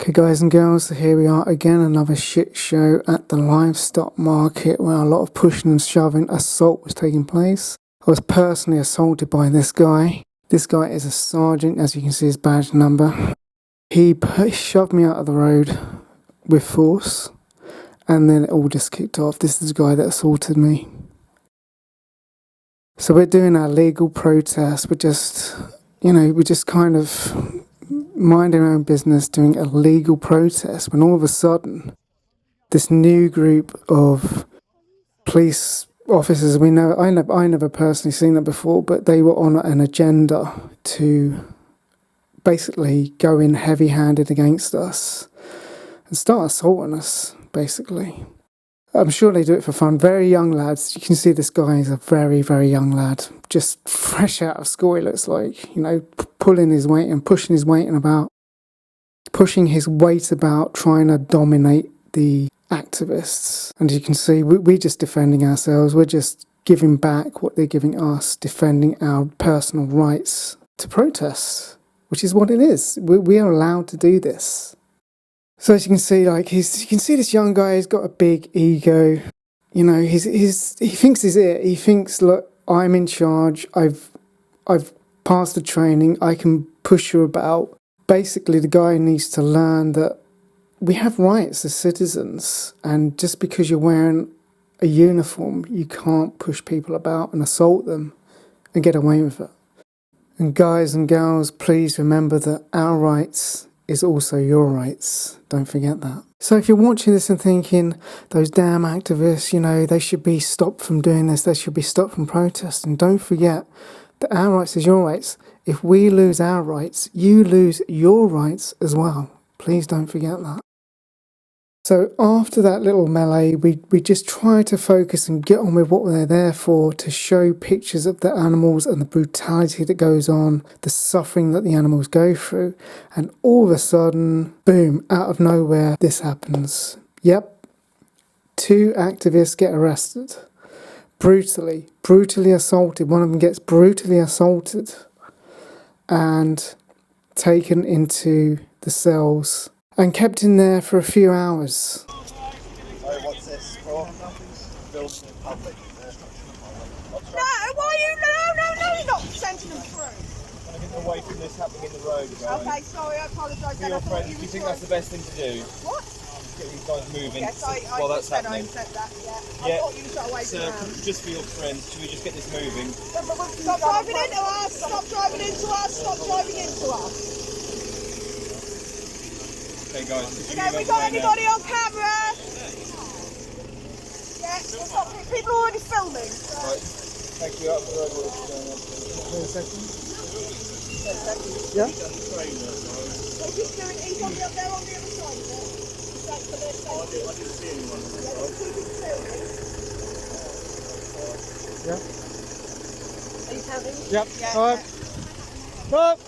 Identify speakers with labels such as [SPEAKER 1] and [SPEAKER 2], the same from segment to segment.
[SPEAKER 1] Okay guys and girls, so here we are again, another shit show at the livestock market where a lot of pushing and shoving, assault was taking place. I was personally assaulted by this guy. This guy is a sergeant, as you can see his badge number. He shoved me out of the road with force and then it all just kicked off. This is the guy that assaulted me. So we're doing our legal protest. We're just kind of minding our own business, doing a legal protest, when all of a sudden this new group of police officers, I never personally seen them before, but they were on an agenda to basically go in heavy-handed against us and start assaulting us, basically. I'm sure they do it for fun. Very young lads. You can see this guy is a very, very young lad. Just fresh out of school, it looks like. You know, pulling his weight and pushing his weight about. Pushing his weight about, trying to dominate the activists. And you can see, we're just defending ourselves. We're just giving back what they're giving us. Defending our personal rights to protest. Which is what it is. We are allowed to do this. So as you can see, you can see this young guy, he's got a big ego. You know, he thinks he's it. He thinks, look, I'm in charge. I've passed the training. I can push you about. Basically, the guy needs to learn that we have rights as citizens. And just because you're wearing a uniform, you can't push people about and assault them and get away with it. And guys and girls, please remember that our rights is also your rights. Don't forget that. So if you're watching this and thinking, those damn activists, you know, they should be stopped from doing this, they should be stopped from protesting, don't forget that our rights is your rights. If we lose our rights, you lose your rights as well. Please don't forget that. So after that little melee, we just try to focus and get on with what we're there for, to show pictures of the animals and the brutality that goes on, the suffering that the animals go through. And all of a sudden, boom, out of nowhere, this happens. Yep, 2 activists get arrested. Brutally assaulted. One of them gets brutally assaulted and taken into the cells and kept in there for a few hours.
[SPEAKER 2] Oh, what's this for? Filming in public.
[SPEAKER 3] No, why are you? No, you're not sending them through.
[SPEAKER 2] I'm going to get away from this happening in the road, guys.
[SPEAKER 3] Okay, sorry, I apologise.
[SPEAKER 2] For your friends, do you think that's the best thing to do?
[SPEAKER 3] What?
[SPEAKER 2] Get you guys moving
[SPEAKER 3] Yes,
[SPEAKER 2] while that's happening.
[SPEAKER 3] I said that, yeah.
[SPEAKER 2] Yeah.
[SPEAKER 3] I thought you were away
[SPEAKER 2] So,
[SPEAKER 3] from
[SPEAKER 2] just for your friends, should we just get this moving?
[SPEAKER 3] Stop driving into us, stop driving into us, stop driving into us.
[SPEAKER 2] Okay, guys.
[SPEAKER 3] Have we got anybody on camera? Yeah, people are already filming.
[SPEAKER 2] Right. Thank you. Out the road.
[SPEAKER 1] Wait a second.
[SPEAKER 3] Yeah? He's on the other side of it. I didn't see anyone.
[SPEAKER 1] Yeah.
[SPEAKER 3] Are you counting?
[SPEAKER 1] Yep.
[SPEAKER 3] Yeah.
[SPEAKER 1] All right. Stop.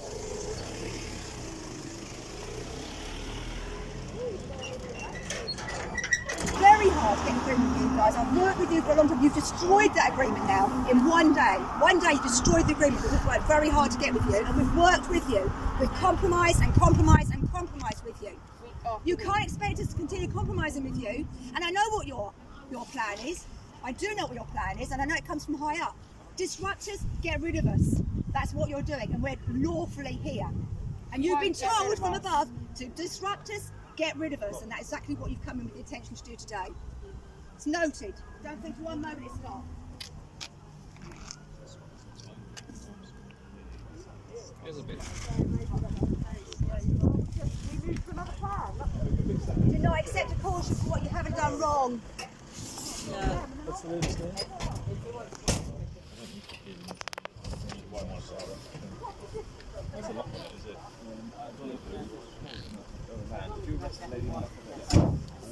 [SPEAKER 3] Very hard to get an agreement with you guys. I've worked with you for a long time. You've destroyed that agreement now in one day. One day you destroyed the agreement that we've worked very hard to get with you, and we've worked with you. We've compromised and compromised and compromised with you. You can't expect us to continue compromising with you, and I know what your plan is. I do know what your plan is, and I know it comes from high up. Disrupt us, get rid of us. That's what you're doing, and we're lawfully here. And you've been told from above to disrupt us, get rid of us, and that's exactly what you've come in with the intention to do today. It's noted. Don't think for one moment it's not.
[SPEAKER 2] Here's a bit.
[SPEAKER 3] We moved to another plan. Do not accept a caution for what you haven't done wrong. Yeah.
[SPEAKER 1] What's the latest name?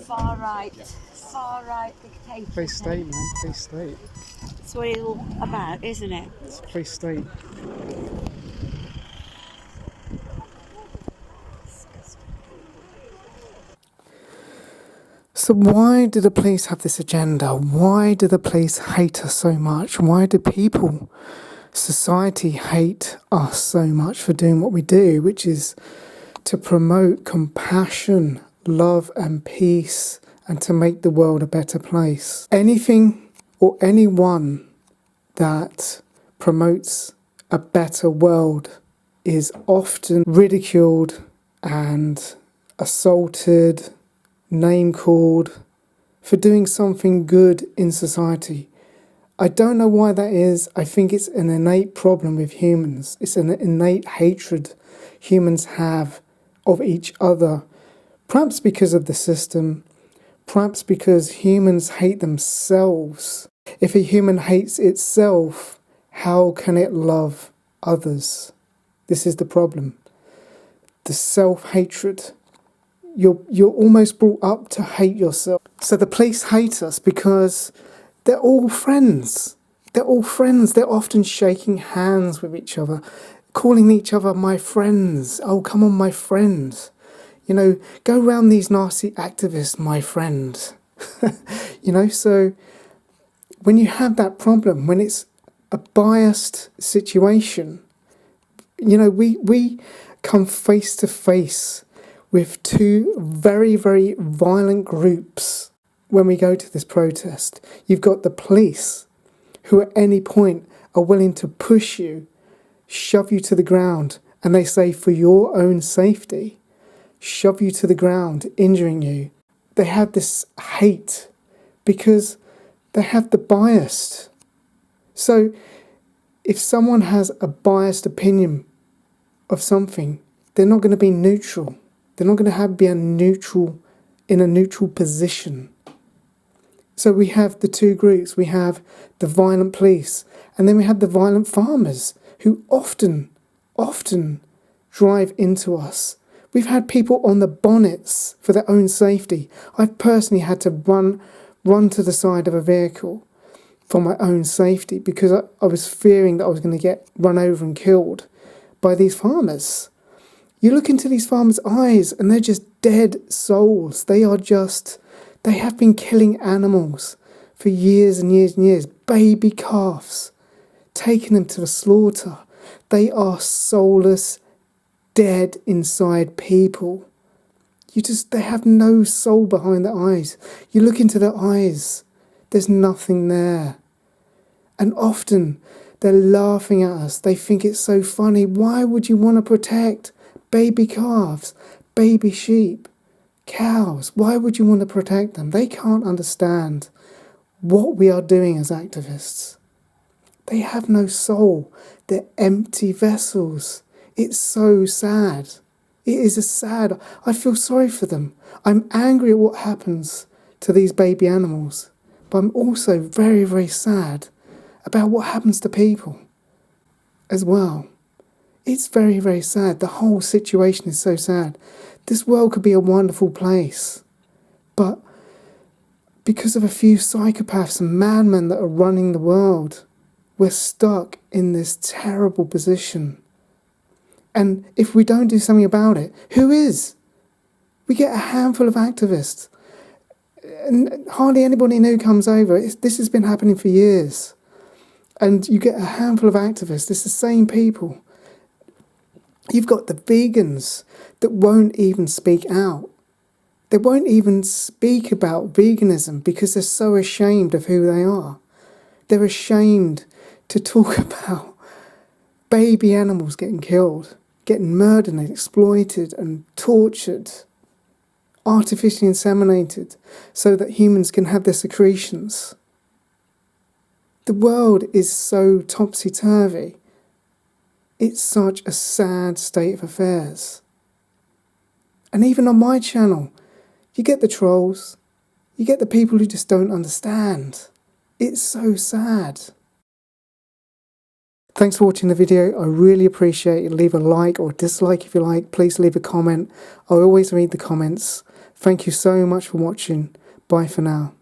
[SPEAKER 4] Far right dictator.
[SPEAKER 1] Police state, man. Police state.
[SPEAKER 4] That's what it's all about, isn't it?
[SPEAKER 1] It's police state. So why do the police have this agenda? Why do the police hate us so much? Why do people, society, hate us so much for doing what we do, which is to promote compassion, love and peace, and to make the world a better place. Anything or anyone that promotes a better world is often ridiculed and assaulted, name-called for doing something good in society. I don't know why that is. I think it's an innate problem with humans. It's an innate hatred humans have of each other, perhaps because of the system, perhaps because humans hate themselves. If a human hates itself, how can it love others? This is the problem. The self-hatred. You're almost brought up to hate yourself. So the police hate us because they're all friends. They're all friends. They're often shaking hands with each other, calling each other my friends. Oh, come on, my friend. You know, go round these nasty activists, my friend. You know, so when you have that problem, when it's a biased situation, you know, we come face to face with two very, very violent groups when we go to this protest. You've got the police, who at any point are willing to push you, shove you to the ground, and they say for your own safety, shove you to the ground, injuring you. They have this hate because they have the bias. So if someone has a biased opinion of something, they're not going to be neutral. They're not going to be in a neutral position. So we have the two groups. We have the violent police, and then we have the violent farmers who often drive into us. We've had people on the bonnets for their own safety. I've personally had to run to the side of a vehicle for my own safety because I was fearing that I was going to get run over and killed by these farmers. You look into these farmers' eyes and they're just dead souls. They have been killing animals for years and years and years. Baby calves, taking them to the slaughter. They are soulless, dead inside people. They have no soul behind their eyes. You look into their eyes, there's nothing there. And often they're laughing at us. They think it's so funny. Why would you want to protect baby calves, baby sheep, cows? Why would you want to protect them? They can't understand what we are doing as activists. They have no soul. They're empty vessels. It's so sad. It is sad. I feel sorry for them. I'm angry at what happens to these baby animals, but I'm also very, very sad about what happens to people as well. It's very, very sad. The whole situation is so sad. This world could be a wonderful place, but because of a few psychopaths and madmen that are running the world, we're stuck in this terrible position. And if we don't do something about it, who is? We get a handful of activists, and hardly anybody new comes over. This has been happening for years. And you get a handful of activists. It's the same people. You've got the vegans that won't even speak out. They won't even speak about veganism because they're so ashamed of who they are. They're ashamed to talk about baby animals getting killed, getting murdered and exploited and tortured, artificially inseminated so that humans can have their secretions. The world is so topsy-turvy. It's such a sad state of affairs. And even on my channel, you get the trolls, you get the people who just don't understand. It's so sad. Thanks for watching the video. I really appreciate it. Leave a like or a dislike if you like. Please leave a comment. I always read the comments. Thank you so much for watching. Bye for now.